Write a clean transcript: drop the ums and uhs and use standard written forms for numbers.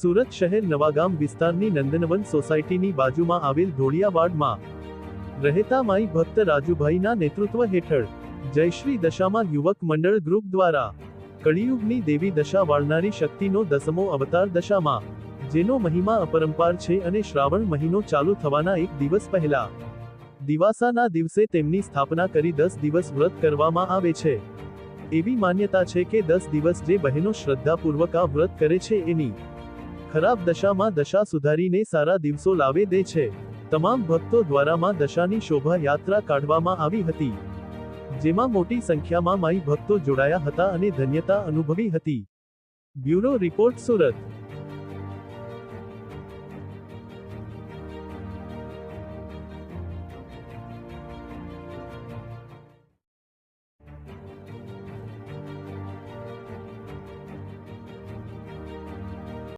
સુરત શહેર નવાગામ વિસ્તારની નંદનવન સોસાયટીની બાજુમાં આવેલ ધોળિયાવાડમાં રહેતા માઈ ભક્ત રાજુભાઈના નેતૃત્વ હેઠળ જયશ્રી દશામાં યુવક મંડળ ગ્રુપ દ્વારા કળિયુગની દેવી દશા વાળનારી શક્તિનો 10મો અવતાર દશામાં, જેનો મહિમા અપરંપાર છે અને શ્રાવણ મહિનો ચાલુ થવાના એક દિવસ પહેલા દિવાસાના દિવસે તેમની સ્થાપના કરી 10 દિવસ વ્રત કરવામાં આવે છે। એવી માન્યતા છે કે 10 દિવસ જે બહેનો શ્રદ્ધાપૂર્વક આ વ્રત કરે છે એની ખરાબ દશામાં દશા સુધારીને સારા દિવસો લાવે દે છે। તમામ ભક્તો દ્વારા માં દશાની શોભા યાત્રા કાઢવામાં આવી હતી, જેમાં મોટી સંખ્યામાં માઈ ભક્તો જોડાયા હતા અને ધન્યતા અનુભવી હતી। Bureau report, Surat.